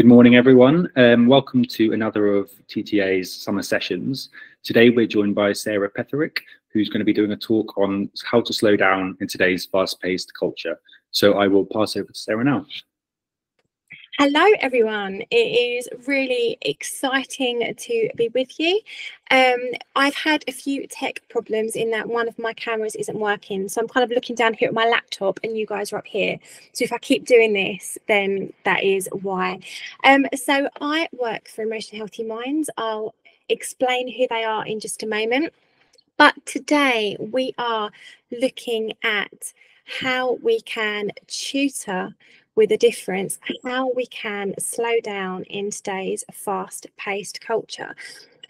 Good morning, everyone. Welcome to another of TTA's summer sessions. Today, we're joined by Sarah Petherick, who's going to be doing a talk on how to slow down in today's fast-paced culture. So I will pass over to Sarah now. Hello, everyone. It is really exciting to be with you. I've had a few tech problems in that one of my cameras isn't working. So I'm kind of looking down here at my laptop and you guys are up here. So if I keep doing this, then that is why. So I work for Emotionally Healthy Minds. I'll explain who they are in just a moment. But today we are looking at how we can tutor with a difference, how we can slow down in today's fast-paced culture.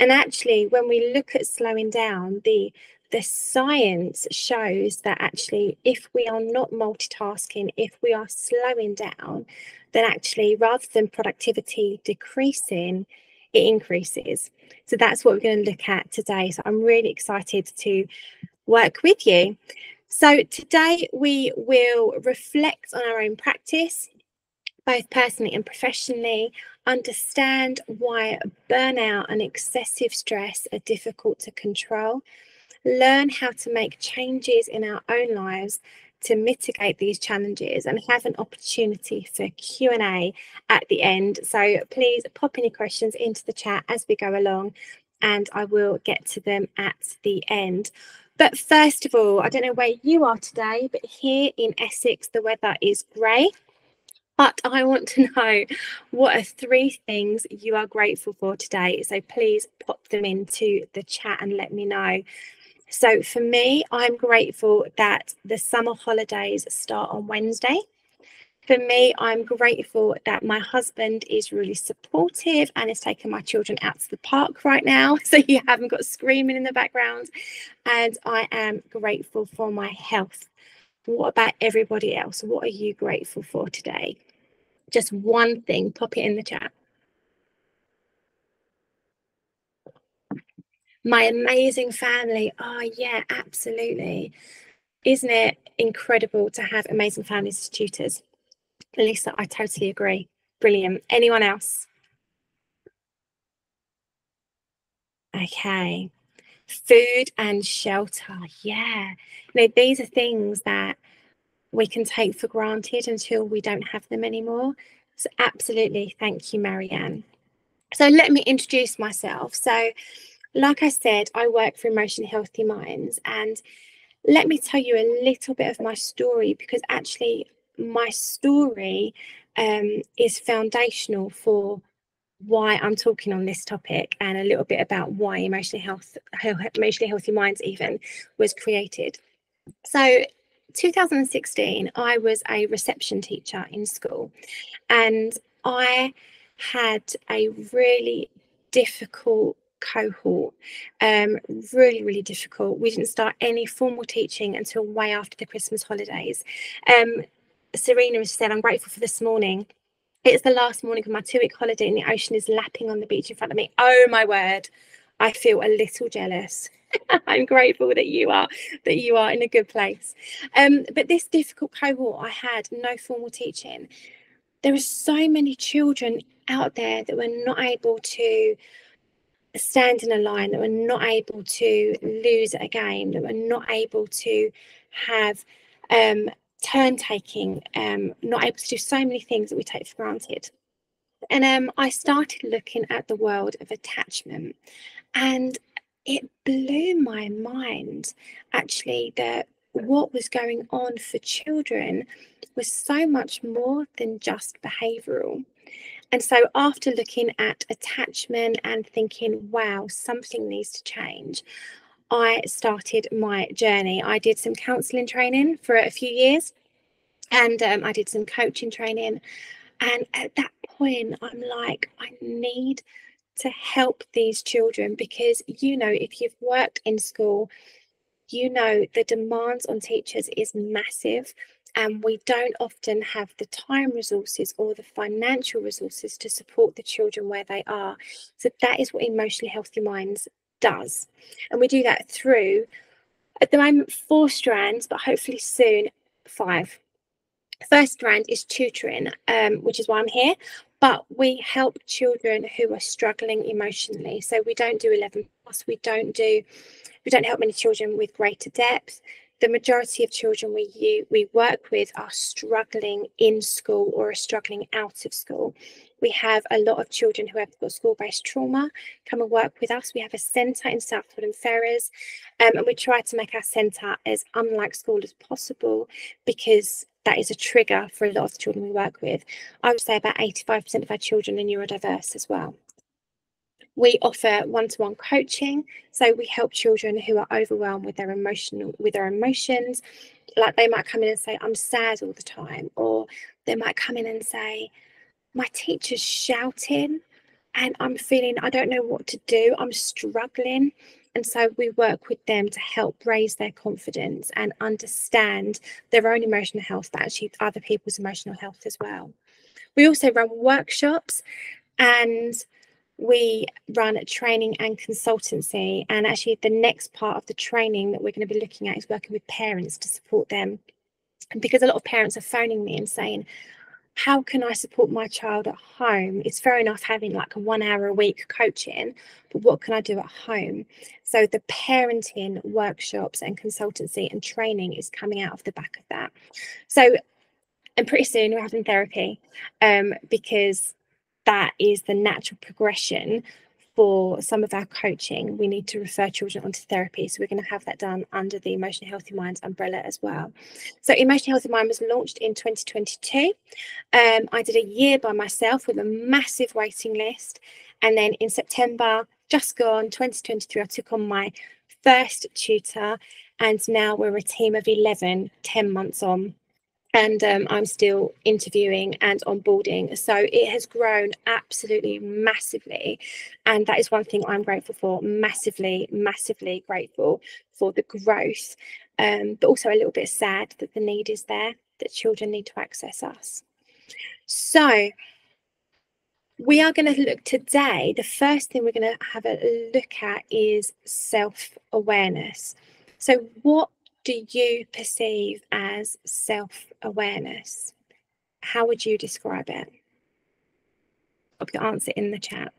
And actually, when we look at slowing down, the science shows that actually, if we are not multitasking, if we are slowing down, then actually, rather than productivity decreasing, it increases. So that's what we're going to look at today. So I'm really excited to work with you. So today we will reflect on our own practice, both personally and professionally, understand why burnout and excessive stress are difficult to control, learn how to make changes in our own lives to mitigate these challenges, and have an opportunity for Q&A at the end. So please pop any questions into the chat as we go along, and I will get to them at the end. But first of all, I don't know where you are today, but here in Essex, the weather is grey. But I want to know, what are 3 things you are grateful for today? So please pop them into the chat and let me know. So for me, I'm grateful that the summer holidays start on Wednesday. For me, I'm grateful that my husband is really supportive and is taking my children out to the park right now, so you haven't got screaming in the background. And I am grateful for my health. What about everybody else? What are you grateful for today? Just one thing, pop it in the chat. My amazing family. Oh, yeah, absolutely. Isn't it incredible to have amazing families as tutors? Lisa, I totally agree. Brilliant. Anyone else? Okay. Food and shelter. Yeah. These are things that we can take for granted until we don't have them anymore. So absolutely. Thank you, Marianne. So let me introduce myself. So like I said, I work for Emotionally Healthy Minds, and let me tell you a little bit of my story, because actually my story is foundational for why I'm talking on this topic, and a little bit about why Emotionally Healthy Minds even was created. So 2016, I was a reception teacher in school, and I had a really difficult cohort, really difficult. We didn't start any formal teaching until way after the Christmas holidays. Serena has said, I'm grateful for this morning. It's the last morning of my 2-week holiday and the ocean is lapping on the beach in front of me. Oh my word, I feel a little jealous. I'm grateful that you are in a good place. But this difficult cohort, I had no formal teaching. There are so many children out there that were not able to stand in a line, that were not able to lose a game, that were not able to have turn taking, not able to do so many things that we take for granted. And I started looking at the world of attachment, and it blew my mind actually that what was going on for children was so much more than just behavioural. And so after looking at attachment and thinking, wow, something needs to change, I started my journey. I did some counselling training for a few years, and I did some coaching training. And at that point, I'm like, I need to help these children, because, if you've worked in school, the demands on teachers is massive, and we don't often have the time resources or the financial resources to support the children where they are. So that is what Emotionally Healthy Minds does. And we do that through, at the moment, 4 strands, but hopefully soon 5. First strand is tutoring, which is why I'm here. but we help children who are struggling emotionally. So we don't do 11 plus, we don't help many children with greater depth. The majority of children we work with are struggling in school or are struggling out of school. We have a lot of children who have got school-based trauma come and work with us. We have a centre in Southwood and Ferrers, and we try to make our centre as unlike school as possible, because that is a trigger for a lot of the children we work with. I would say about 85% of our children are neurodiverse as well. We offer one-to-one coaching, so we help children who are overwhelmed with their emotions. Like, they might come in and say, I'm sad all the time, or they might come in and say, my teacher's shouting and I'm feeling, I don't know what to do, I'm struggling. And so we work with them to help raise their confidence and understand their own emotional health, but actually other people's emotional health as well. We also run workshops, and we run training and consultancy. And actually the next part of the training that we're going to be looking at is working with parents to support them. Because a lot of parents are phoning me and saying, how can I support my child at home? It's fair enough having like a 1 hour a week coaching, but what can I do at home? So the parenting workshops and consultancy and training is coming out of the back of that. So, and pretty soon we're having therapy, because that is the natural progression for some of our coaching. We need to refer children onto therapy, so we're going to have that done under the Emotionally Healthy Minds umbrella as well. So Emotionally Healthy Mind was launched in 2022. I did a year by myself with a massive waiting list, and then in September, just gone, 2023, I took on my first tutor, and now we're a team of 11, 10 months on. And I'm still interviewing and onboarding. So it has grown absolutely massively. And that is one thing I'm grateful for, massively, massively grateful for the growth, but also a little bit sad that the need is there, that children need to access us. So we are going to look today, the first thing we're going to have a look at is self-awareness. So what do you perceive as self-awareness? How would you describe it? Pop your answer in the chat.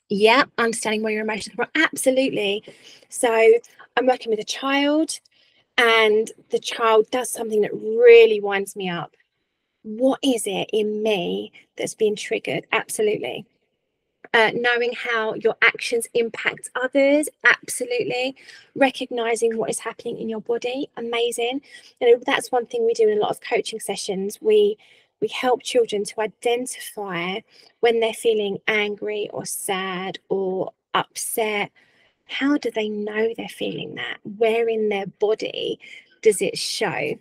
Yeah, understanding where your emotions are. Absolutely. So I'm working with a child, and the child does something that really winds me up. What is it in me that's been triggered? Absolutely. Knowing how your actions impact others, absolutely. Recognizing what is happening in your body, amazing. And that's one thing we do in a lot of coaching sessions. We help children to identify when they're feeling angry or sad or upset. How do they know they're feeling that? Where in their body does it show?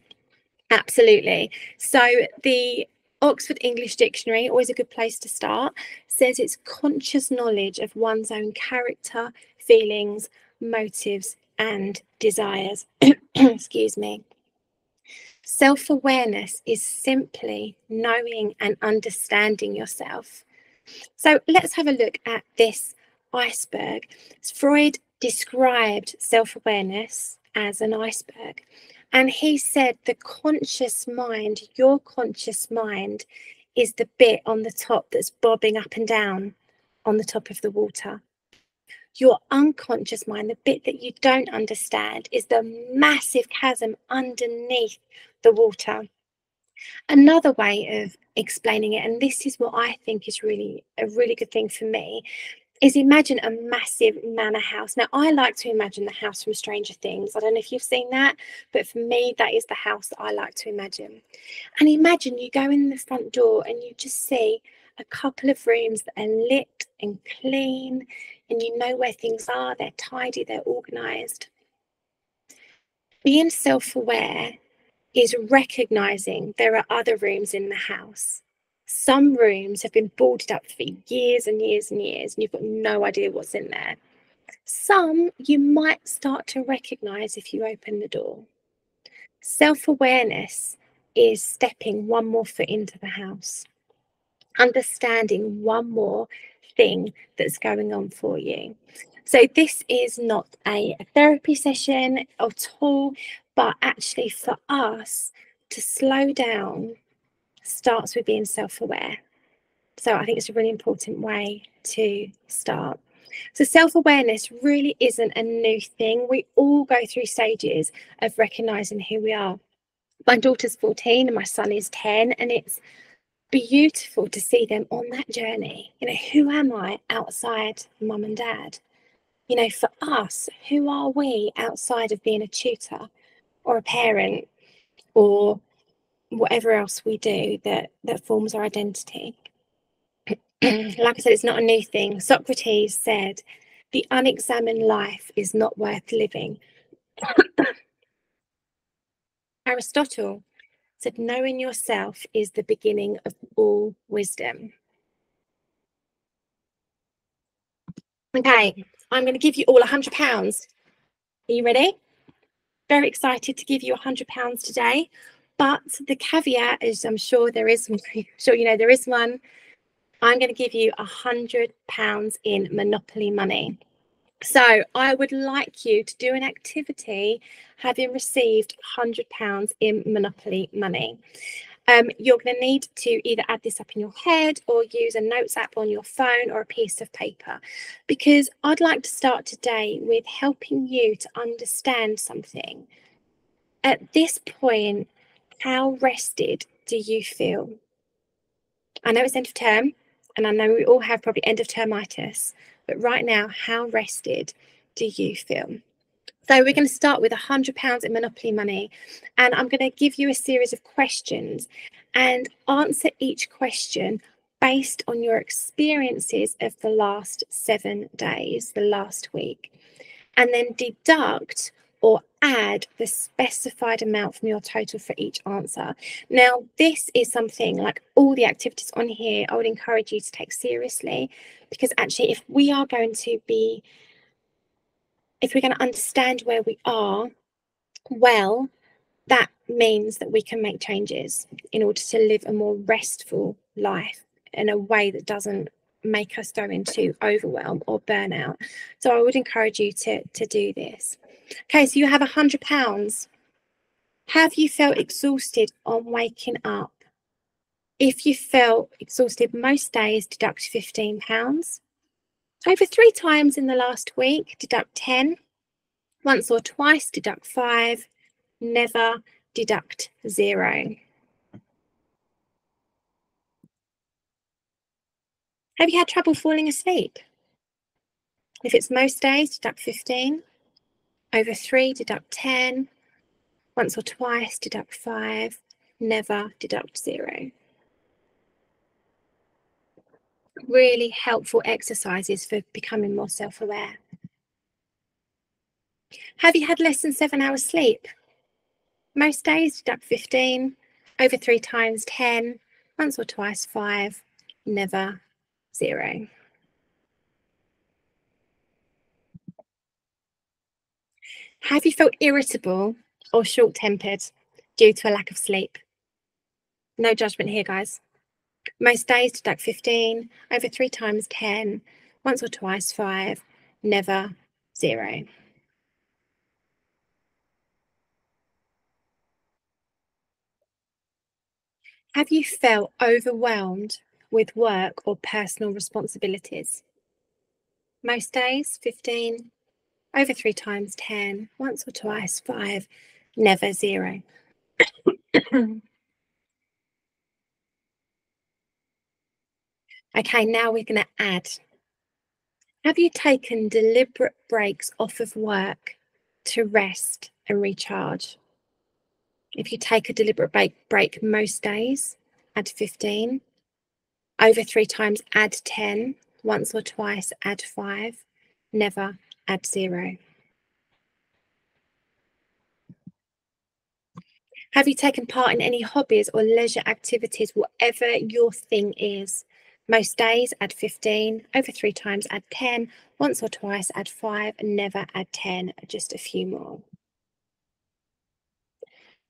Absolutely. So the Oxford English Dictionary, always a good place to start, says it's conscious knowledge of one's own character, feelings, motives, and desires. Excuse me. Self-awareness is simply knowing and understanding yourself. So let's have a look at this iceberg. Freud described self-awareness as an iceberg. And he said the conscious mind, your conscious mind, is the bit on the top that's bobbing up and down on the top of the water. Your unconscious mind, the bit that you don't understand, is the massive chasm underneath the water. Another way of explaining it, and this is what I think is really a really good thing for me, is imagine a massive manor house. Now, I like to imagine the house from Stranger Things. I don't know if you've seen that, but for me, that is the house that I like to imagine. And imagine you go in the front door and you just see a couple of rooms that are lit and clean, and you know where things are, they're tidy, they're organised. Being self-aware is recognizing there are other rooms in the house. Some rooms have been boarded up for years and years and years, and you've got no idea what's in there. Some you might start to recognize if you open the door. Self-awareness is stepping one more foot into the house, understanding one more thing that's going on for you. So this is not a therapy session at all, but actually for us to slow down, starts with being self-aware. So I think it's a really important way to start. So self-awareness really isn't a new thing. We all go through stages of recognizing who we are. My daughter's 14 and my son is 10, and it's beautiful to see them on that journey. You know, who am I outside mum and dad? You know, for us, who are we outside of being a tutor or a parent or whatever else we do that forms our identity? Like I said, it's not a new thing. Socrates said, the unexamined life is not worth living. Aristotle said, knowing yourself is the beginning of all wisdom. Okay, I'm going to give you all £100. Are you ready? Very excited to give you £100 today. But the caveat is, I'm sure there is one. Sure, you know, there is one. I'm going to give you £100 in Monopoly money. So I would like you to do an activity having received £100 in Monopoly money. You're going to need to either add this up in your head or use a notes app on your phone or a piece of paper, because I'd like to start today with helping you to understand something. At this point, how rested do you feel? I know it's end of term, and I know we all have probably end of termitis, but right now, how rested do you feel? So we're going to start with £100 in Monopoly money, and I'm going to give you a series of questions and answer each question based on your experiences of the last 7 days, the last week, and then deduct or add the specified amount from your total for each answer. Now, this is something like all the activities on here, I would encourage you to take seriously, because actually if we're going to understand where we are, well, that means that we can make changes in order to live a more restful life in a way that doesn't make us go into overwhelm or burnout. So I would encourage you to do this. Okay, so you have £100. Have you felt exhausted on waking up? If you felt exhausted most days, deduct £15. Over 3 times in the last week, deduct 10. Once or twice, deduct 5. Never, deduct 0. Have you had trouble falling asleep? If it's most days, deduct 15. Over 3, deduct 10. Once or twice, deduct 5. Never, deduct 0. Really helpful exercises for becoming more self-aware. Have you had less than 7 hours sleep? Most days, deduct 15. Over 3 times, 10. Once or twice, 5. Never, 0. Have you felt irritable or short-tempered due to a lack of sleep? No judgment here, guys. Most days, deduct 15. Over 3 times, 10. Once or twice, 5. Never, 0. Have you felt overwhelmed with work or personal responsibilities? Most days, 15. Over 3 times, 10. Once or twice, 5. Never, 0. Okay, now we're going to add. Have you taken deliberate breaks off of work to rest and recharge? If you take a deliberate break most days, add 15. Over 3 times, add 10. Once or twice, add 5. Never, add 0. Have you taken part in any hobbies or leisure activities, whatever your thing is? Most days, add 15. Over 3 times, add 10. Once or twice, add 5. Never, add 10. Just a few more.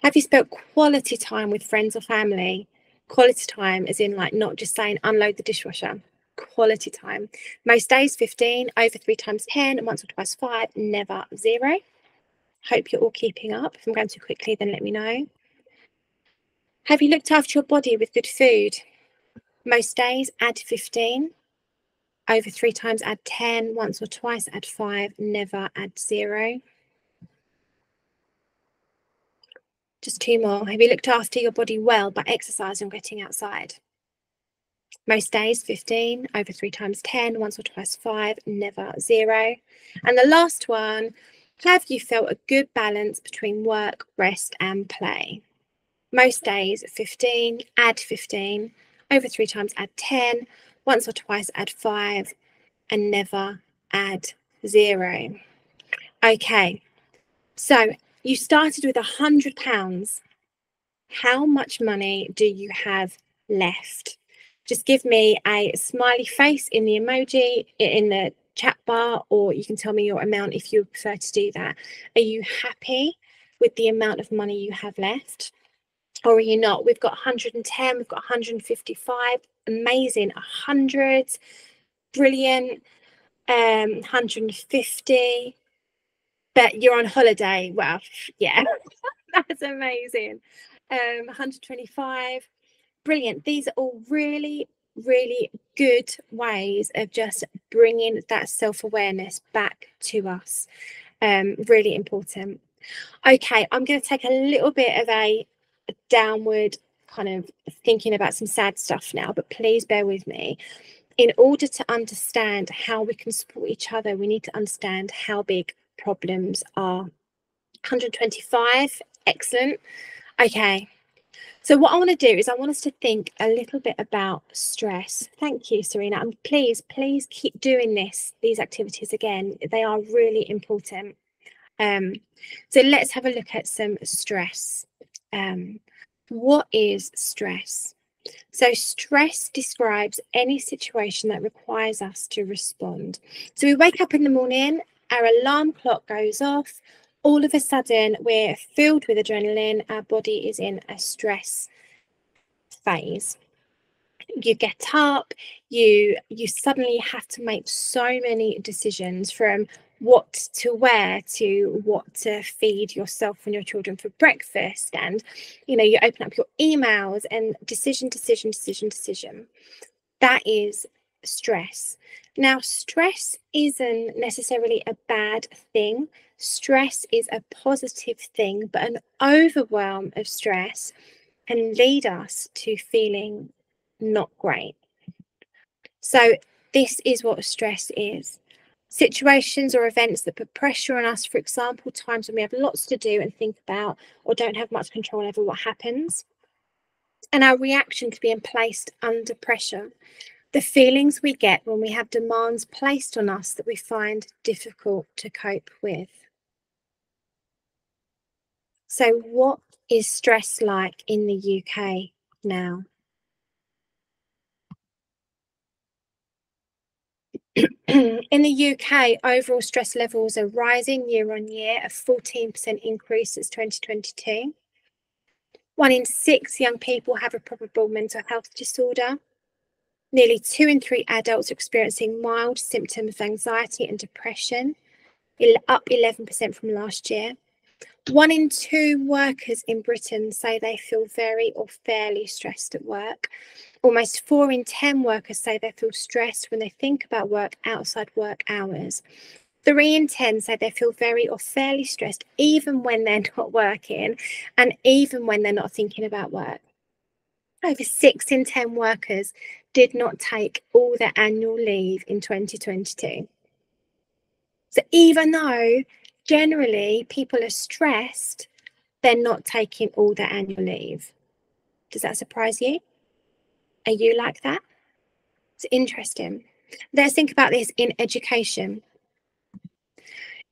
Have you spent quality time with friends or family? Quality time as in like not just saying unload the dishwasher. Quality time. Most days 15, over 3 times 10, and once or twice 5, never 0. Hope you're all keeping up. If I'm going too quickly, then let me know. Have you looked after your body with good food? Most days, add 15. Over 3 times, add 10. Once or twice, add 5. Never, add 0. Just 2 more. Have you looked after your body well by exercising and getting outside? Most days, 15. Over 3 times, 10. Once or twice, 5. Never, 0. And the last one, have you felt a good balance between work, rest, and play? Most days, 15. Add 15. Over 3 times, add 10. Once or twice, add 5. And never, add 0. Okay, so you started with £100. How much money do you have left? Just give me a smiley face in the emoji in the chat bar, or you can tell me your amount if you prefer to do that. Are you happy with the amount of money you have left? Or are you not? We've got 110, we've got 155, amazing, 100, brilliant, 150, but you're on holiday. Well, yeah, that's amazing. 125, brilliant. These are all really, really good ways of just bringing that self-awareness back to us. Really important. Okay, I'm going to take a little bit of a downward kind of thinking about some sad stuff now, but please bear with me. In order to understand how we can support each other, we need to understand how big problems are. 125, excellent. Okay, so what I want to do is I want us to think a little bit about stress. Thank you, Serena. And please keep doing these activities again. They are really important. So let's have a look at some stress. What is stress? So stress describes any situation that requires us to respond. So we wake up in the morning, our alarm clock goes off, all of a sudden we're filled with adrenaline, our body is in a stress phase. You get up, you suddenly have to make so many decisions, from what to wear to what to feed yourself and your children for breakfast, and you open up your emails and decision. That is stress. Now, stress isn't necessarily a bad thing. Stress is a positive thing, but an overwhelm of stress can lead us to feeling not great. So this is what stress is. Situations or events that put pressure on us, for example, times when we have lots to do and think about, or don't have much control over what happens. And our reaction to being placed under pressure. The feelings we get when we have demands placed on us that we find difficult to cope with. So what is stress like in the UK now? In the UK, overall stress levels are rising year on year, a 14% increase since 2022. 1 in 6 young people have a probable mental health disorder. Nearly 2 in 3 adults are experiencing mild symptoms of anxiety and depression, up 11% from last year. 1 in 2 workers in Britain say they feel very or fairly stressed at work. Almost 4 in 10 workers say they feel stressed when they think about work outside work hours. 3 in 10 say they feel very or fairly stressed even when they're not working and even when they're not thinking about work. Over 6 in 10 workers did not take all their annual leave in 2022. So even though generally people are stressed, they're not taking all their annual leave. Does that surprise you? Are you like that? It's interesting. Let's think about this in education.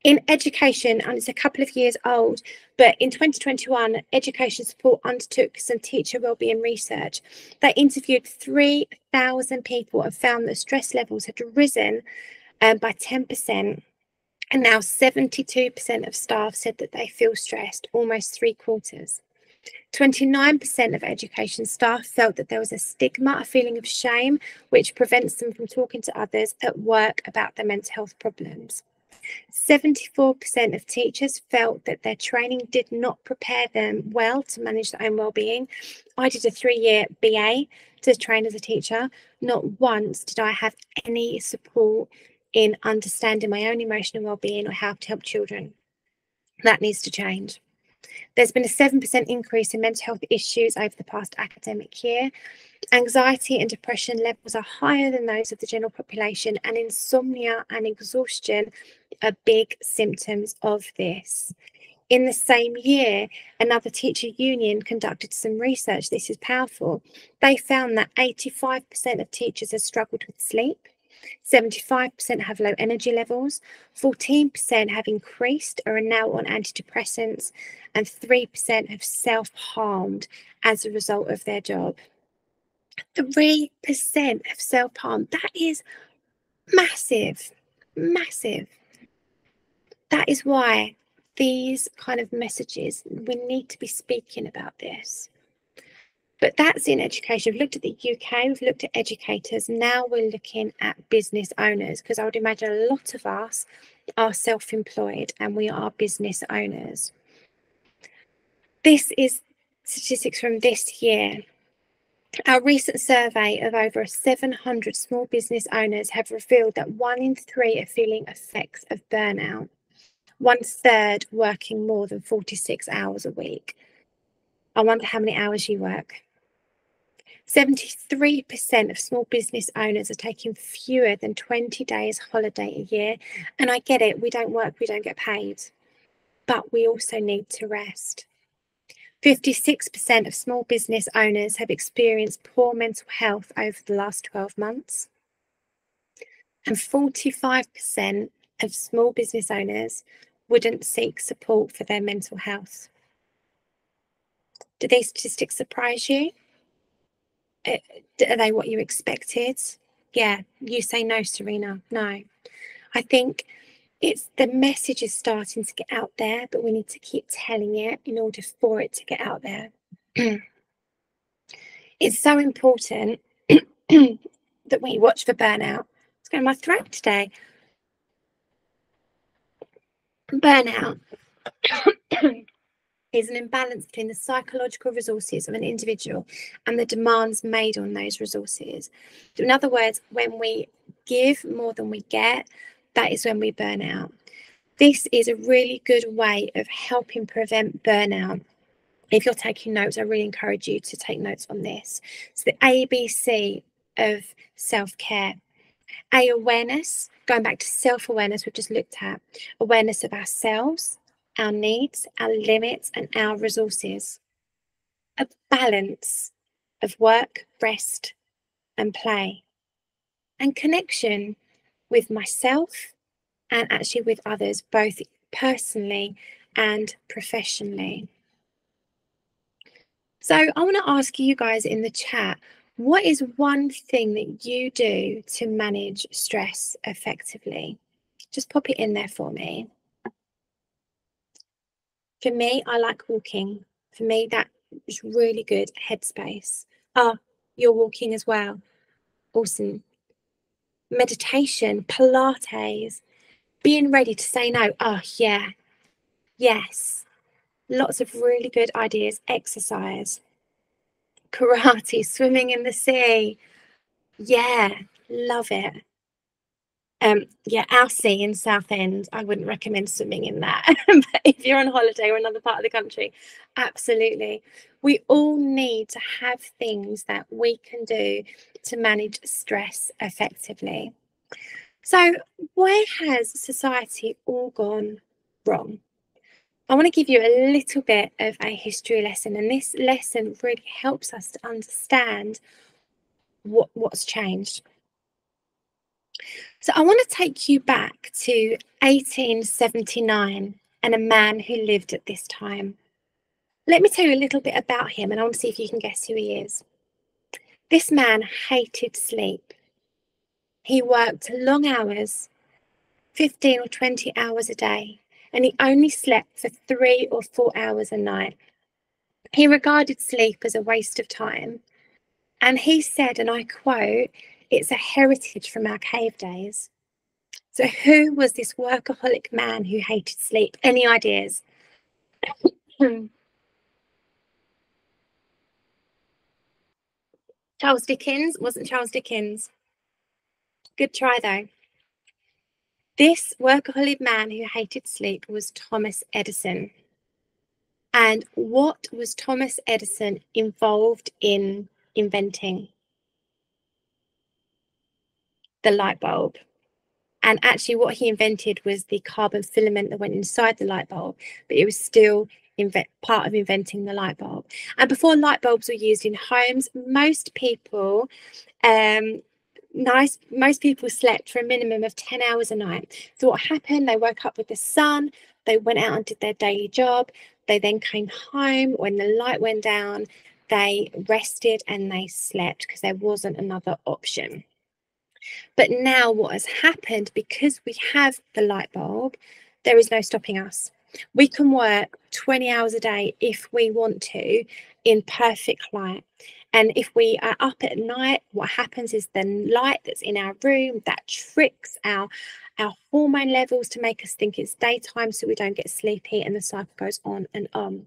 In education, and it's a couple of years old, but in 2021, Education Support undertook some teacher wellbeing research. They interviewed 3,000 people and found that stress levels had risen by 10%. And now 72% of staff said that they feel stressed, almost 3/4. 29% of education staff felt that there was a stigma, a feeling of shame, which prevents them from talking to others at work about their mental health problems. 74% of teachers felt that their training did not prepare them well to manage their own well-being. I did a 3-year BA to train as a teacher. Not once did I have any support in understanding my own emotional well-being or how to help children. That needs to change. There's been a 7% increase in mental health issues over the past academic year. Anxiety and depression levels are higher than those of the general population, and insomnia and exhaustion are big symptoms of this. In the same year, another teacher union conducted some research. This is powerful. They found that 85% of teachers have struggled with sleep, 75% have low energy levels, 14% have increased or are now on antidepressants, and 3% have self-harmed as a result of their job. 3% of self-harm. That is massive, massive. That is why these kind of messages, we need to be speaking about this. But that's in education. We've looked at the UK, we've looked at educators. Now we're looking at business owners, because I would imagine a lot of us are self-employed and we are business owners. This is statistics from this year. Our recent survey of over 700 small business owners have revealed that 1 in 3 are feeling effects of burnout. 1/3 working more than 46 hours a week. I wonder how many hours you work. 73% of small business owners are taking fewer than 20 days holiday a year. And I get it, we don't work, we don't get paid. But we also need to rest. 56% of small business owners have experienced poor mental health over the last 12 months. And 45% of small business owners wouldn't seek support for their mental health. Do these statistics surprise you? Are they what you expected? Yeah, you say no, Serena. No. I think it's the message is starting to get out there, but we need to keep telling it in order for it to get out there. It's so important that we watch for burnout. It's going in my throat today. Burnout is an imbalance between the psychological resources of an individual and the demands made on those resources. So in other words, when we give more than we get, that is when we burn out. This is a really good way of helping prevent burnout. If you're taking notes, I really encourage you to take notes on this. So the ABC of self-care. A, awareness, going back to self-awareness we've just looked at. Awareness of ourselves, our needs, our limits, and our resources. A balance of work, rest, and play. And connection with myself and actually with others, both personally and professionally. So I want to ask you guys in the chat, what is one thing that you do to manage stress effectively? Just pop it in there for me. For me, I like walking. For me, that is really good headspace. Oh, you're walking as well. Awesome. Meditation, Pilates, being ready to say no. Oh, yeah. Yes. Lots of really good ideas. Exercise. Karate, swimming in the sea. Yeah, love it. Yeah, our sea in Southend, I wouldn't recommend swimming in that. But if you're on holiday or another part of the country, absolutely. We all need to have things that we can do to manage stress effectively. So where has society all gone wrong? I want to give you a little bit of a history lesson, and this lesson really helps us to understand what's changed. So I want to take you back to 1879 and a man who lived at this time. Let me tell you a little bit about him, and I want to see if you can guess who he is. This man hated sleep. He worked long hours, 15 or 20 hours a day, and he only slept for 3 or 4 hours a night. He regarded sleep as a waste of time, and he said, and I quote, "It's a heritage from our cave days." So who was this workaholic man who hated sleep? Any ideas? Charles Dickens? Wasn't Charles Dickens. Good try though. This workaholic man who hated sleep was Thomas Edison. And what was Thomas Edison involved in inventing? The light bulb. And actually what he invented was the carbon filament that went inside the light bulb, but it was still part of inventing the light bulb. And before light bulbs were used in homes, most people slept for a minimum of 10 hours a night. So what happened, they woke up with the sun, they went out and did their daily job, they then came home. When the light went down, they rested and they slept because there wasn't another option. But now what has happened, because we have the light bulb, there is no stopping us. We can work 20 hours a day if we want to in perfect light. And if we are up at night, what happens is the light that's in our room, that tricks our hormone levels to make us think it's daytime, so we don't get sleepy, and the cycle goes on and on.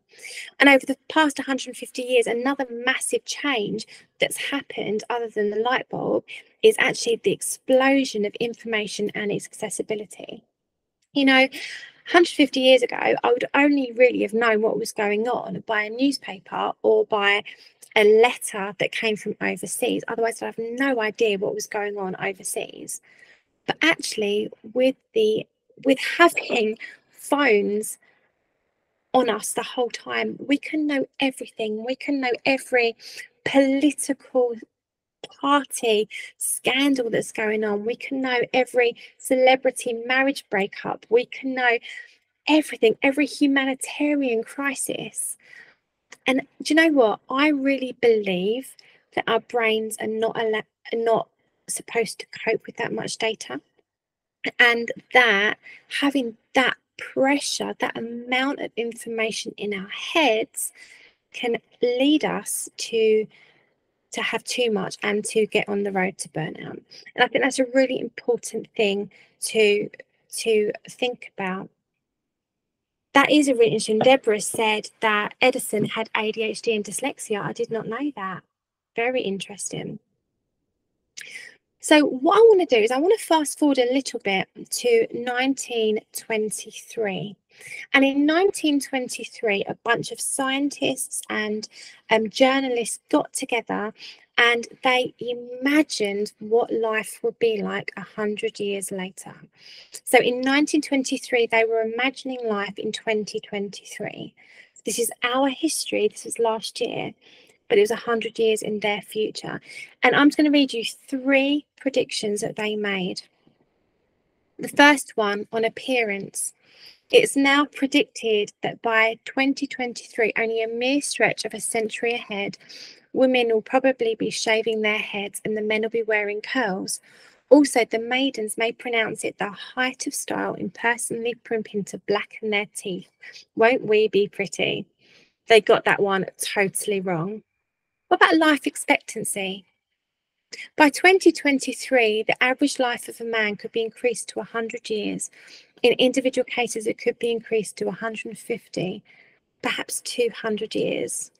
And over the past 150 years, another massive change that's happened, other than the light bulb, is actually the explosion of information and its accessibility. You know, 150 years ago, I would only really have known what was going on by a newspaper or by a letter that came from overseas. Otherwise, I'd have no idea what was going on overseas. But actually, with having phones on us the whole time, we can know everything. We can know every political party scandal that's going on. We can know every celebrity marriage breakup. We can know everything, every humanitarian crisis. And do you know what? I really believe that our brains are not supposed to cope with that much data, and that having that pressure, that amount of information in our heads, can lead us to have too much and to get on the road to burnout. And I think that's a really important thing to think about. That is a really interesting. Deborah said that Edison had ADHD and dyslexia. I did not know that. Very interesting. So what I want to do is I want to fast forward a little bit to 1923. And in 1923, a bunch of scientists and journalists got together and they imagined what life would be like 100 years later. So in 1923, they were imagining life in 2023. This is our history. This is last year, but it was 100 years in their future. And I'm just going to read you 3 predictions that they made. The first one on appearance. It's now predicted that by 2023, only a mere stretch of a century ahead, women will probably be shaving their heads and the men will be wearing curls. Also, the maidens may pronounce it the height of style in personally primping to blacken their teeth. Won't we be pretty? They got that one totally wrong. What about life expectancy? By 2023, the average life of a man could be increased to 100 years. In individual cases, it could be increased to 150, perhaps 200 years.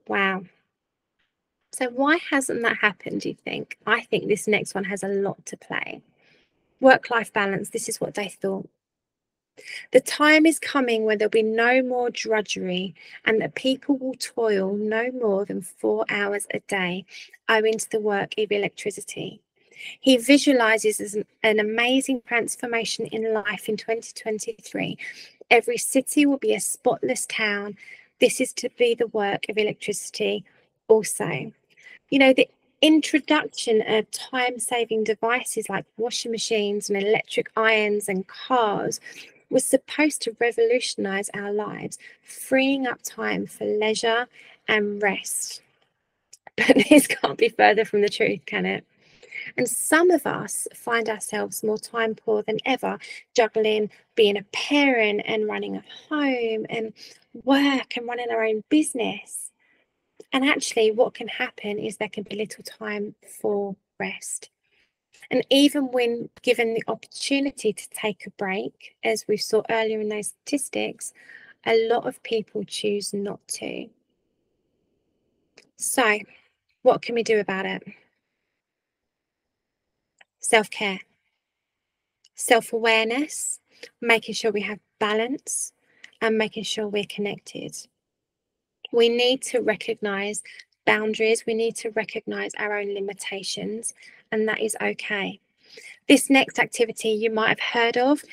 Wow. So why hasn't that happened, do you think? I think this next one has a lot to play. Work-life balance, this is what they thought. The time is coming when there'll be no more drudgery and that people will toil no more than 4 hours a day owing to the work of electricity. He visualizes an amazing transformation in life in 2023. Every city will be a spotless town. This is to be the work of electricity also. You know, the introduction of time-saving devices like washing machines and electric irons and cars was supposed to revolutionize our lives, freeing up time for leisure and rest. But this can't be further from the truth, can it? And some of us find ourselves more time poor than ever, juggling being a parent and running a home and work and running our own business. And actually, what can happen is there can be little time for rest. And even when given the opportunity to take a break, as we saw earlier in those statistics, a lot of people choose not to. So, what can we do about it? Self-care, self-awareness, making sure we have balance, and making sure we're connected. We need to recognize boundaries. We need to recognize our own limitations, and that is okay. This next activity you might have heard of.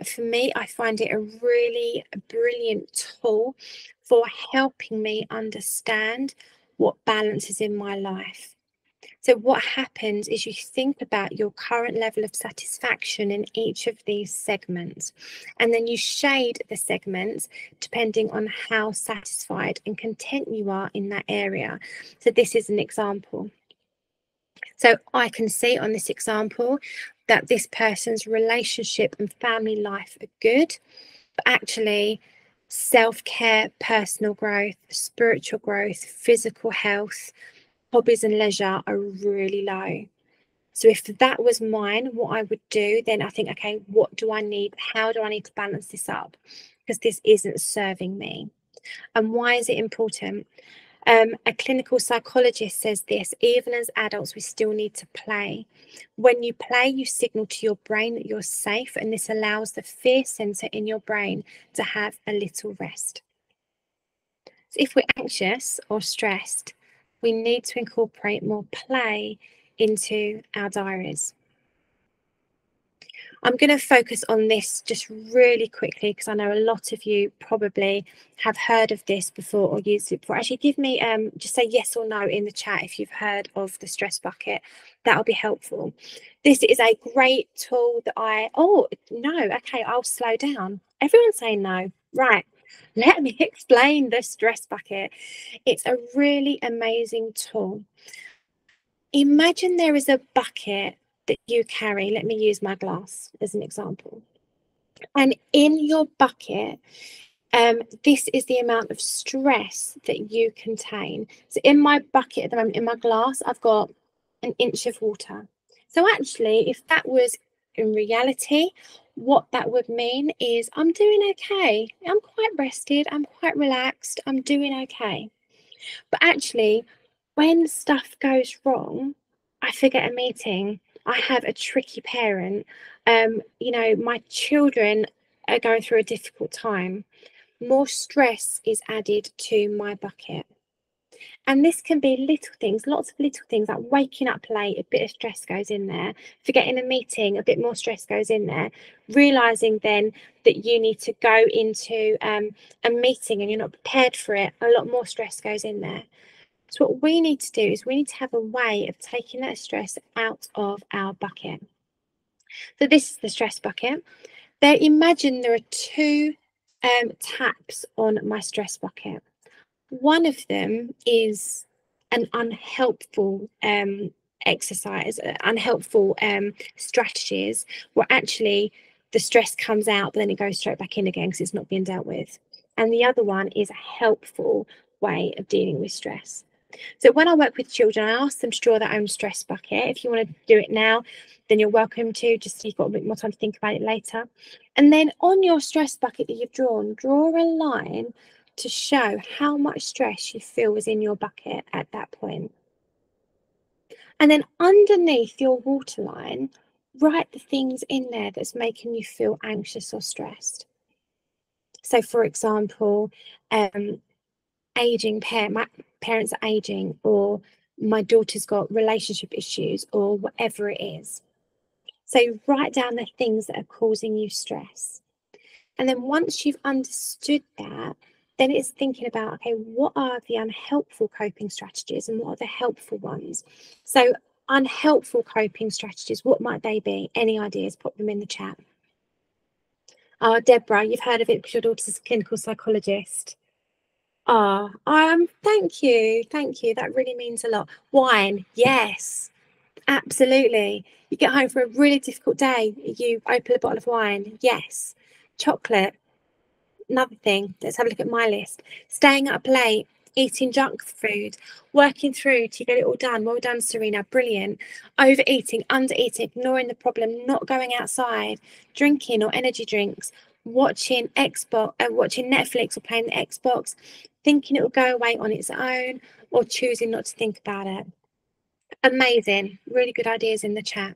For me, I find it a really brilliant tool for helping me understand what balance is in my life. So what happens is you think about your current level of satisfaction in each of these segments, and then you shade the segments depending on how satisfied and content you are in that area. So this is an example. So I can see on this example that this person's relationship and family life are good, but actually self-care, personal growth, spiritual growth, physical health, hobbies and leisure are really low. So if that was mine, what I would do, then I think, okay, what do I need? How do I need to balance this up? Because this isn't serving me. And why is it important? A clinical psychologist says this: even as adults, we still need to play. When you play, you signal to your brain that you're safe, and this allows the fear center in your brain to have a little rest. So if we're anxious or stressed, we need to incorporate more play into our diaries. I'm going to focus on this just really quickly because I know a lot of you probably have heard of this before or used it before. Actually, give me just say yes or no in the chat if you've heard of the stress bucket. That'll be helpful. This is a great tool that okay, I'll slow down. Everyone's saying no. Right. Let me explain the stress bucket. It's a really amazing tool. Imagine there is a bucket that you carry. Let me use my glass as an example. And in your bucket, this is the amount of stress that you contain. So in my bucket at the moment, in my glass, I've got an inch of water. So actually, if that was in reality, what that would mean is I'm doing okay. I'm quite rested. I'm quite relaxed. I'm doing okay. But actually, when stuff goes wrong, I forget a meeting. I have a tricky parent. My children are going through a difficult time. More stress is added to my bucket. And this can be little things, lots of little things, like waking up late, a bit of stress goes in there. Forgetting a meeting, a bit more stress goes in there. Realizing then that you need to go into a meeting and you're not prepared for it, a lot more stress goes in there. So what we need to do is we need to have a way of taking that stress out of our bucket. So this is the stress bucket. Imagine there are two taps on my stress bucket. One of them is an unhelpful exercise, unhelpful strategies where actually the stress comes out, but then it goes straight back in again because it's not being dealt with. And the other one is a helpful way of dealing with stress. So when I work with children, I ask them to draw their own stress bucket. If you want to do it now, then you're welcome to, just so you've got a bit more time to think about it later. And then on your stress bucket that you've drawn, draw a line to show how much stress you feel is in your bucket at that point. And then underneath your waterline, write the things in there that's making you feel anxious or stressed. So for example, aging my parents are aging, or my daughter's got relationship issues, or whatever it is. So write down the things that are causing you stress. And then once you've understood that, then it's thinking about, okay, what are the unhelpful coping strategies and what are the helpful ones? So unhelpful coping strategies, what might they be? Any ideas? Pop them in the chat. Oh, Deborah, you've heard of it because your daughter's a clinical psychologist. Thank you. That really means a lot. Wine, yes, absolutely. You get home from a really difficult day, you open a bottle of wine, yes. Chocolate, another thing. Let's have a look at my list. Staying up late, eating junk food, working through to get it all done. Well done, Serena, brilliant. Overeating, undereating, ignoring the problem, not going outside, drinking or energy drinks, watching Netflix or playing the Xbox, thinking it will go away on its own, or choosing not to think about it. Amazing, really good ideas in the chat.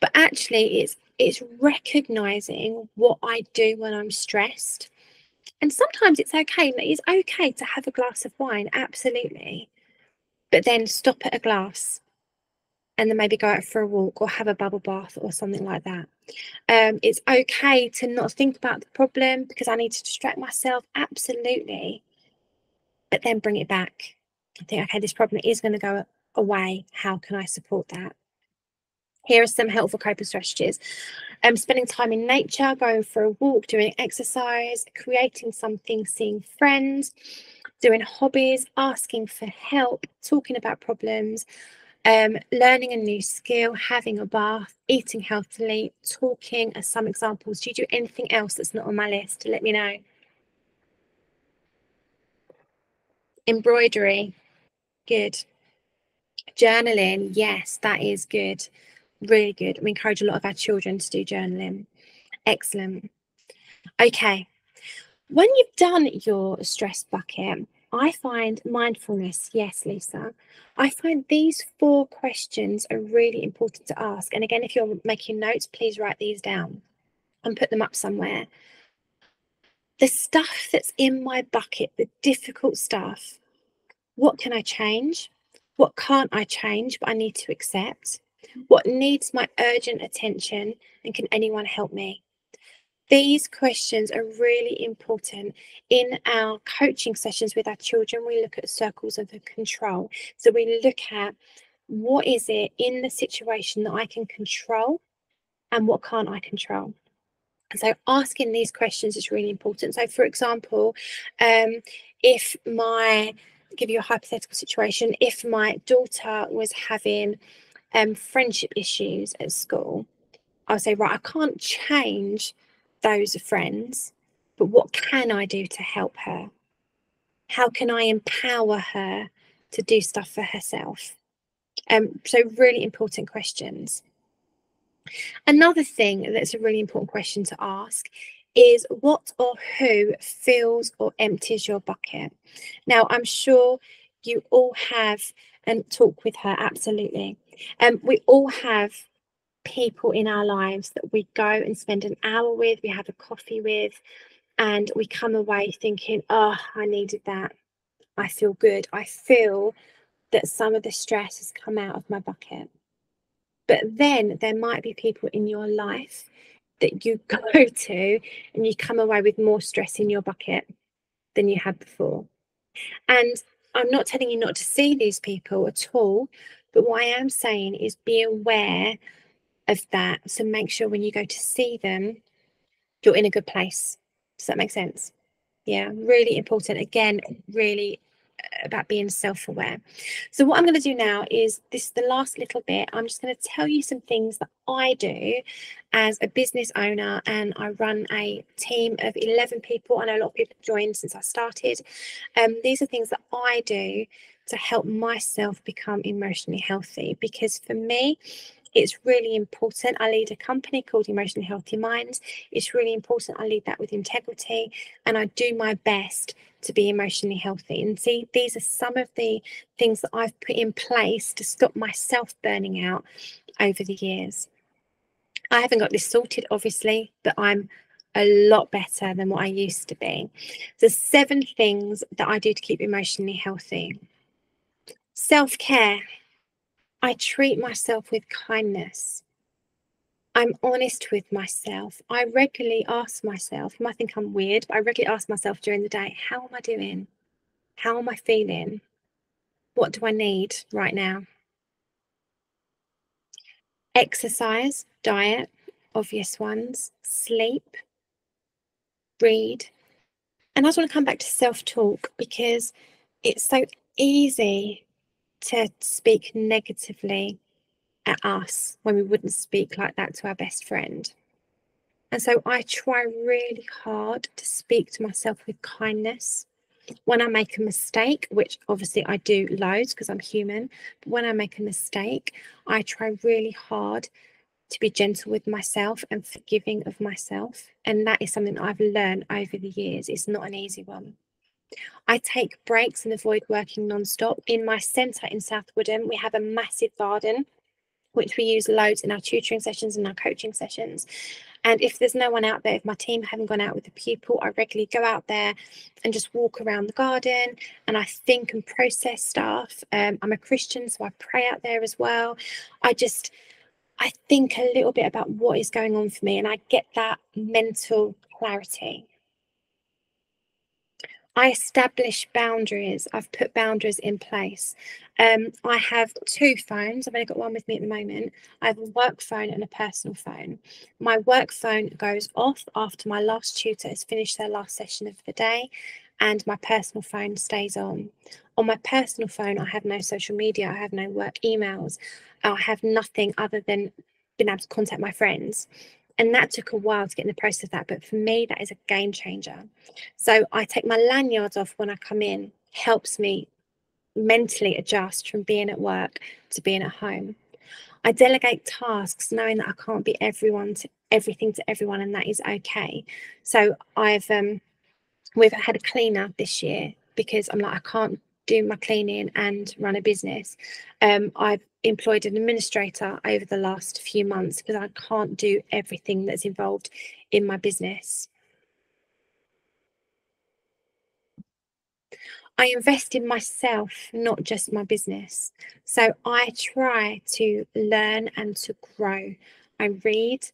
But actually, it's recognizing what I do when I'm stressed. And sometimes it's okay. It's okay to have a glass of wine, absolutely. But then stop at a glass and then maybe go out for a walk or have a bubble bath or something like that. It's okay to not think about the problem because I need to distract myself, absolutely. But then bring it back and think, okay, this problem is going to go away. How can I support that? Here are some helpful coping strategies. Spending time in nature, going for a walk, doing exercise, creating something, seeing friends, doing hobbies, asking for help, talking about problems, learning a new skill, having a bath, eating healthily, talking as some examples. Do you do anything else that's not on my list? Let me know. Embroidery, good. Journaling, yes, that is good. Really good. We encourage a lot of our children to do journaling. Excellent. Okay, when you've done your stress bucket, I find mindfulness, yes, Lisa, I find these 4 questions are really important to ask. And again, if you're making notes, please write these down and put them up somewhere. The stuff that's in my bucket, the difficult stuff, what can I change? What can't I change, but I need to accept? What needs my urgent attention, and can anyone help me? These questions are really important. In our coaching sessions with our children, we look at circles of control. So we look at what is it in the situation that I can control and what can't I control. So asking these questions is really important. So for example, if give you a hypothetical situation, if my daughter was having friendship issues at school, I'll say, right, I can't change those friends, but what can I do to help her? How can I empower her to do stuff for herself? So really important questions. Another thing that's a really important question to ask is what or who fills or empties your bucket? Now, I'm sure you all have, and talk with her, absolutely. We all have people in our lives that we go and spend an hour with, we have a coffee with, and we come away thinking, oh, I needed that. I feel good. I feel that some of the stress has come out of my bucket. But then there might be people in your life that you go to and you come away with more stress in your bucket than you had before. And I'm not telling you not to see these people at all, but what I am saying is be aware of that. So make sure when you go to see them, you're in a good place. Does that make sense? Yeah, really important. Again, really about being self-aware. So what I'm going to do now is the last little bit. I'm just going to tell you some things that I do as a business owner, and I run a team of 11 people. I know a lot of people have joined since I started. These are things that I do to help myself become emotionally healthy, because for me, it's really important. I lead a company called Emotionally Healthy Minds. It's really important I lead that with integrity, and I do my best to be emotionally healthy. And see, these are some of the things that I've put in place to stop myself burning out over the years. I haven't got this sorted, obviously, but I'm a lot better than what I used to be. So 7 things that I do to keep emotionally healthy. Self-care. I treat myself with kindness. I'm honest with myself. I regularly ask myself, you might think I'm weird, but I regularly ask myself during the day, how am I doing? How am I feeling? What do I need right now? Exercise, diet, obvious ones, sleep, read. And I just want to come back to self-talk, because it's so easy to speak negatively at us when we wouldn't speak like that to our best friend. And so I try really hard to speak to myself with kindness. when I make a mistake, which obviously I do loads because I'm human, but when I make a mistake, I try really hard to be gentle with myself and forgiving of myself. And that is something I've learned over the years. It's not an easy one. I take breaks and avoid working non-stop. In my centre in South Woodham, we have a massive garden, which we use loads in our tutoring sessions and our coaching sessions. And if there's no one out there, if my team haven't gone out with the pupil, I regularly go out there and just walk around the garden and I think and process stuff. I'm a Christian, so I pray out there as well. I think a little bit about what is going on for me and I get that mental clarity. I establish boundaries. I've put boundaries in place. I have 2 phones. I've only got one with me at the moment. I have a work phone and a personal phone. My work phone goes off after my last tutor has finished their last session of the day, and my personal phone stays on. On my personal phone, I have no social media. I have no work emails. I have nothing other than being able to contact my friends. And that took a while to get in the process of that. But for me, that is a game changer. So I take my lanyards off when I come in, helps me mentally adjust from being at work to being at home. I delegate tasks, knowing that I can't be everything to everyone, and that is okay. So we've had a cleaner this year because I'm like, I can't do my cleaning and run a business. I've employed an administrator over the last few months because I can't do everything that's involved in my business. I invest in myself, not just my business. So I try to learn and to grow. I read,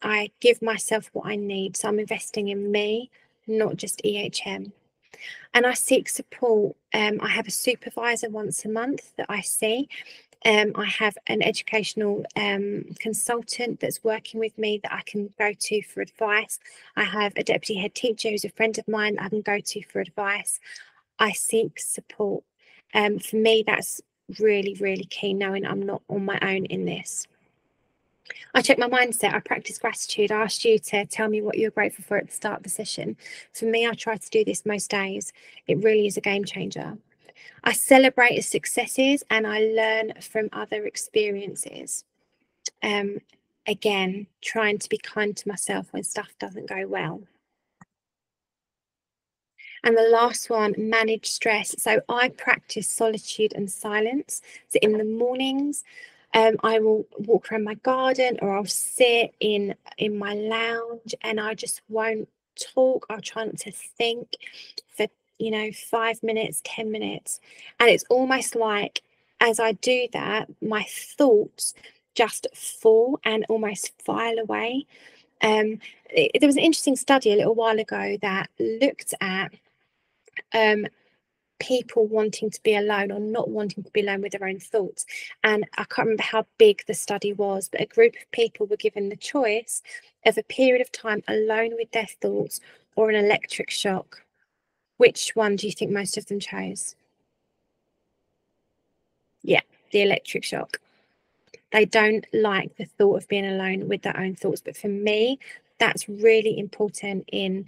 I give myself what I need. So I'm investing in me, not just EHM. And I seek support. I have a supervisor once a month that I see. I have an educational consultant that's working with me that I can go to for advice. I have a deputy head teacher who's a friend of mine that I can go to for advice. I seek support. For me, that's really, really key, knowing I'm not on my own in this. I check my mindset. I practice gratitude. I asked you to tell me what you're grateful for at the start of the session. For me, I try to do this most days. It really is a game changer. I celebrate successes and I learn from other experiences. Again, trying to be kind to myself when stuff doesn't go well. And the last one, manage stress. So I practice solitude and silence. So in the mornings, I will walk around my garden or I'll sit in my lounge and I just won't talk. I'll try not to think for 5 minutes, 10 minutes. And it's almost like as I do that, my thoughts just fall and almost file away. There was an interesting study a little while ago that looked at people wanting to be alone or not wanting to be alone with their own thoughts. And I can't remember how big the study was, but a group of people were given the choice of a period of time alone with their thoughts or an electric shock. Which one do you think most of them chose? Yeah, the electric shock. They don't like the thought of being alone with their own thoughts. But for me, that's really important in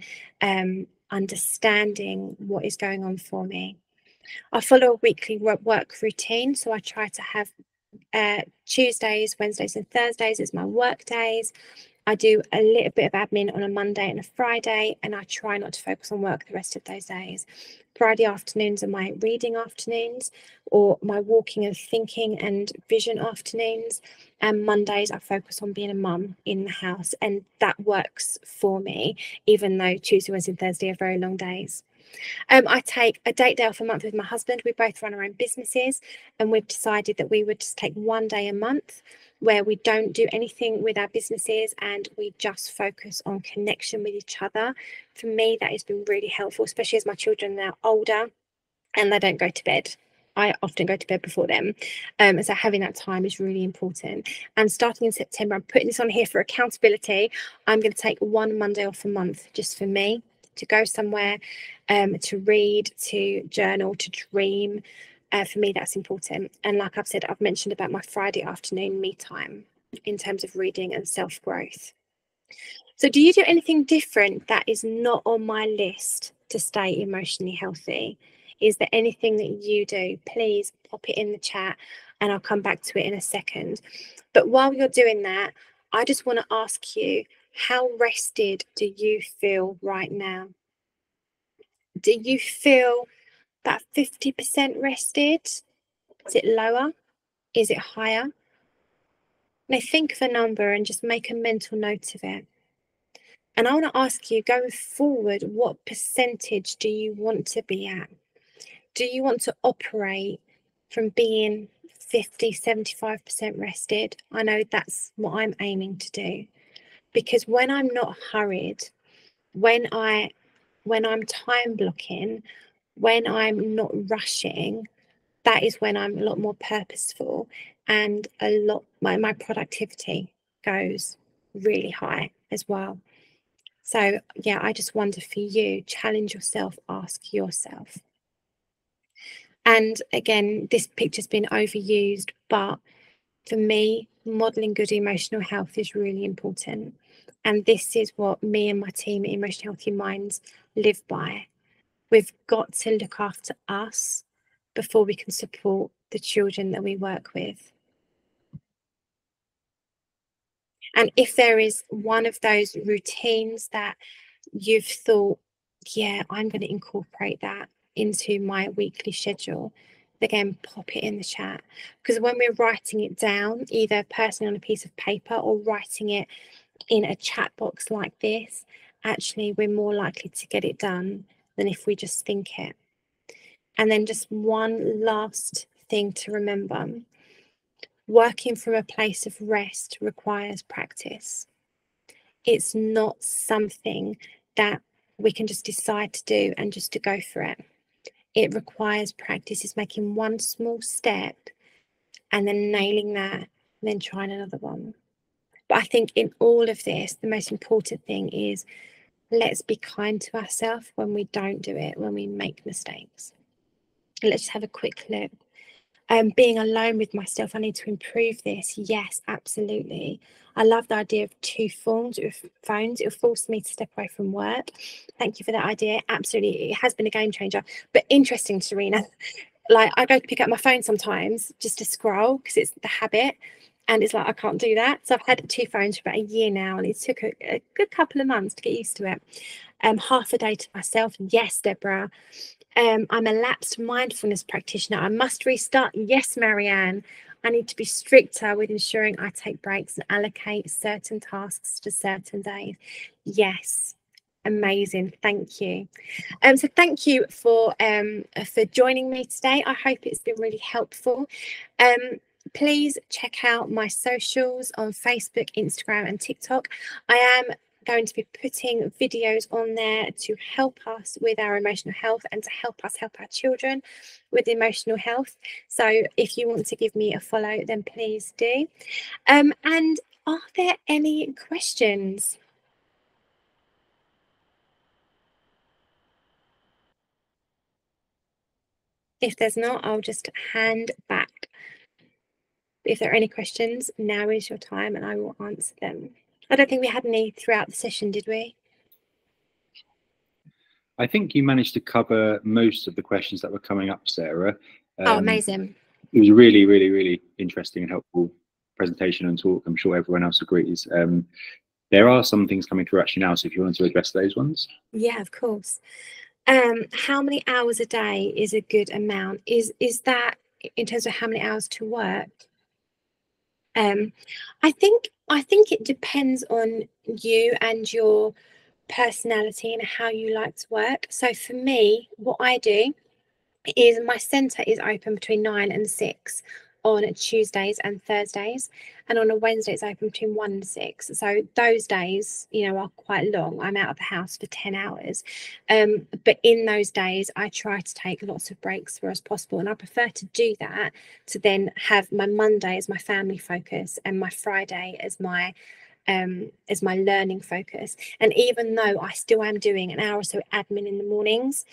understanding what is going on for me. I follow a weekly work routine. So I try to have Tuesdays, Wednesdays and Thursdays as my work days. I do a little bit of admin on a Monday and a Friday, and I try not to focus on work the rest of those days. Friday afternoons are my reading afternoons or my walking and thinking and vision afternoons. And Mondays I focus on being a mum in the house, and that works for me, even though Tuesday, Wednesday and Thursday are very long days. I take a date day off a month with my husband. We both run our own businesses, and we've decided that we would just take one day a month where we don't do anything with our businesses and we just focus on connection with each other. For me, that has been really helpful, especially as my children are now older and they don't go to bed. I often go to bed before them. So having that time is really important. And starting in September, I'm putting this on here for accountability. I'm going to take one Monday off a month just for me, to go somewhere, to read, to journal, to dream. For me, that's important. And like I've said, I've mentioned about my Friday afternoon me time in terms of reading and self-growth. So do you do anything different that is not on my list to stay emotionally healthy? Is there anything that you do? Please pop it in the chat and I'll come back to it in a second. But while you're doing that, I just want to ask you, how rested do you feel right now? Do you feel that 50% rested? Is it lower? Is it higher? Now think of a number and just make a mental note of it. And I want to ask you, going forward, what percentage do you want to be at? Do you want to operate from being 50, 75% rested? I know that's what I'm aiming to do. Because when I'm not hurried, when I'm time blocking, when I'm not rushing, that is when I'm a lot more purposeful, and my productivity goes really high as well. So yeah, I just wonder for you, challenge yourself, ask yourself. And again, this picture's been overused, but for me, modeling good emotional health is really important. And this is what me and my team at Emotional Healthy Minds live by. We've got to look after us before we can support the children that we work with. And if there is one of those routines that you've thought, yeah, I'm going to incorporate that into my weekly schedule, again, pop it in the chat. Because when we're writing it down, either personally on a piece of paper or writing it in a chat box like this, actually, we're more likely to get it done than if we just think it. And then just one last thing to remember. Working from a place of rest requires practice. It's not something that we can just decide to do and just to go for it. It requires practice. It's making one small step and then nailing that, and then trying another one. But I think in all of this, the most important thing is, let's be kind to ourselves when we don't do it, when we make mistakes. Let's just have a quick look. Being alone with myself, I need to improve this. Yes, absolutely. I love the idea of two phones. It'll force me to step away from work. Thank you for that idea. Absolutely. It has been a game changer. But interesting, Serena, like I go to pick up my phone sometimes just to scroll because it's the habit. And it's like, I can't do that. So I've had two phones for about a year now, and it took a good couple of months to get used to it. Half a day to myself. Yes, Deborah. I'm a lapsed mindfulness practitioner. I must restart. Yes, Marianne. I need to be stricter with ensuring I take breaks and allocate certain tasks to certain days. Yes, amazing. Thank you. So thank you for joining me today. I hope it's been really helpful. Please check out my socials on Facebook, Instagram, and TikTok. I am going to be putting videos on there to help us with our emotional health and to help us help our children with emotional health. So if you want to give me a follow, then please do. And are there any questions? If there's not, I'll just hand back. If there are any questions, now is your time and I will answer them. I don't think we had any throughout the session, did we? I think you managed to cover most of the questions that were coming up, Sarah. Oh, amazing. It was a really, really, really interesting and helpful presentation and talk. I'm sure everyone else agrees. There are some things coming through actually now, so if you want to address those ones. Yeah, of course. How many hours a day is a good amount? Is that in terms of how many hours to work? I think it depends on you and your personality and how you like to work. So for me, what I do is my centre is open between 9 and 6 on Tuesdays and Thursdays, and on a Wednesday it's open between 1 and 6. So those days, you know, are quite long. I'm out of the house for 10 hours. But in those days, I try to take lots of breaks for as possible, and I prefer to do that to then have my Monday as my family focus and my Friday as my learning focus. And even though I still am doing an hour or so admin in the mornings,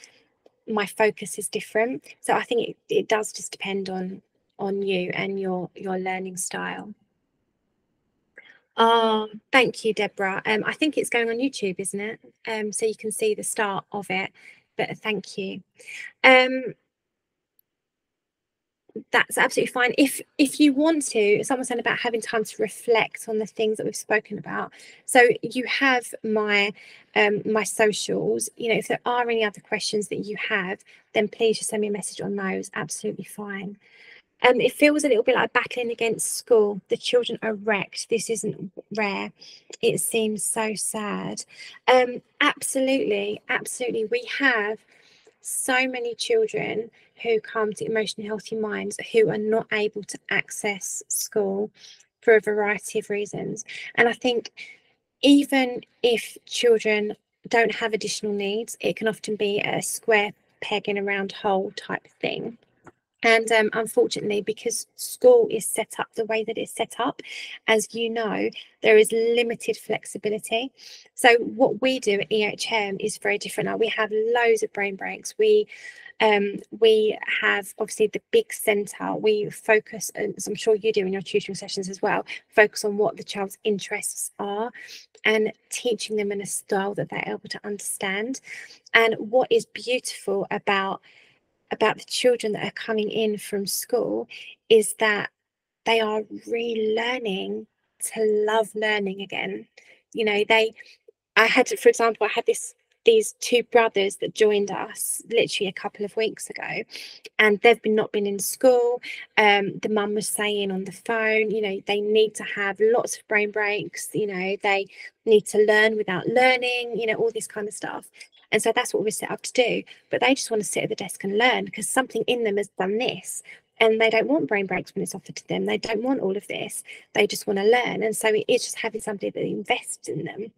my focus is different. So I think it does just depend on you and your learning style. Oh, thank you, Deborah. I think it's going on YouTube, isn't it? So you can see the start of it. but thank you. That's absolutely fine. If you want to, someone said about having time to reflect on the things that we've spoken about. So you have my my socials. You know, if there are any other questions that you have, then please just send me a message on those. Absolutely fine. It feels a little bit like battling against school. The children are wrecked. This isn't rare. It seems so sad. Absolutely, absolutely. We have so many children who come to Emotionally Healthy Minds who are not able to access school for a variety of reasons. And I think even if children don't have additional needs, it can often be a square peg in a round hole type thing. And unfortunately, because school is set up the way that it's set up, as you know, there is limited flexibility. So what we do at EHM is very different. Like, we have loads of brain breaks. We have obviously the big centre. We focus, as I'm sure you do in your tutoring sessions as well, focus on what the child's interests are and teaching them in a style that they're able to understand. And what is beautiful about the children that are coming in from school is that they are relearning to love learning again. You know, I had, for example, these two brothers that joined us literally a couple of weeks ago, and they've not been in school. The mum was saying on the phone, you know, they need to have lots of brain breaks, you know, they need to learn without learning, you know, all this kind of stuff. And so that's what we're set up to do. But they just want to sit at the desk and learn because something in them has done this. And they don't want brain breaks when it's offered to them. They don't want all of this. They just want to learn. And so it's just having somebody that invests in them.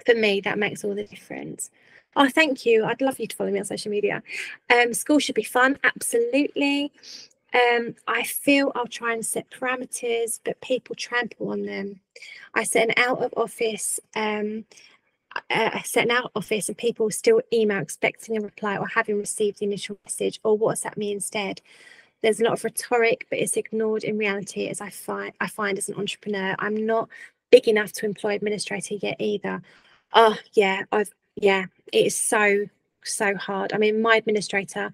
For me, that makes all the difference. Oh, thank you. I'd love you to follow me on social media. School should be fun. Absolutely. I feel I'll try and set parameters, but people trample on them. I set an out of office. I set an out of office and people still email expecting a reply or having received the initial message or WhatsApp me instead. There's a lot of rhetoric, but it's ignored in reality, as I find as an entrepreneur. I'm not big enough to employ administrator yet either. Oh yeah, it is so hard. I mean, my administrator,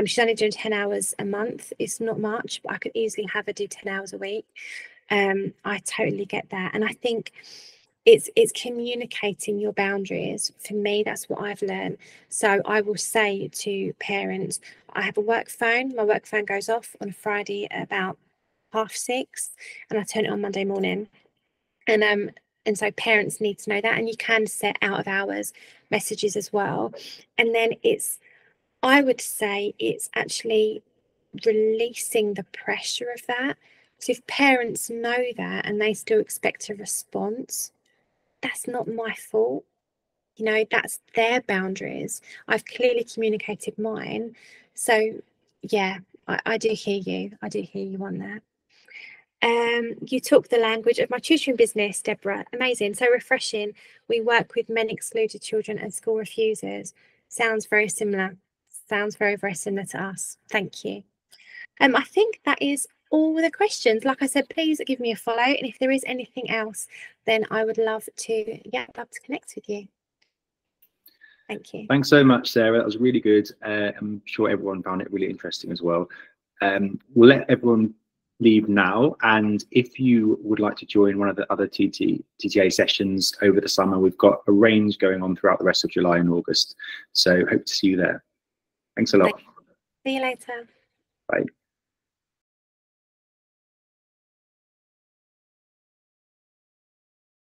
she's only doing 10 hours a month. It's not much, but I could easily have her do 10 hours a week. I totally get that. And I think it's communicating your boundaries. For me, that's what I've learned. So I will say to parents, I have a work phone. My work phone goes off on a Friday at about 6:30, and I turn it on Monday morning. And so parents need to know that. And you can set out of hours messages as well. And then I would say it's actually releasing the pressure of that. So if parents know that and they still expect a response, that's not my fault. You know, that's their boundaries. I've clearly communicated mine. So yeah, I do hear you. I do hear you on that. You talk the language of my tutoring business, Deborah. Amazing. So refreshing. We work with men excluded children and school refusers. Sounds very similar. Sounds very, very similar to us. Thank you. I think that is all the questions. Like I said, please give me a follow. And if there is anything else, then I would love to, connect with you. Thank you. Thanks so much, Sarah. That was really good. I'm sure everyone found it really interesting as well. We'll let everyone leave now. And if you would like to join one of the other TTA sessions over the summer, we've got a range going on throughout the rest of July and August. So hope to see you there. Thanks a lot. See you later. Bye.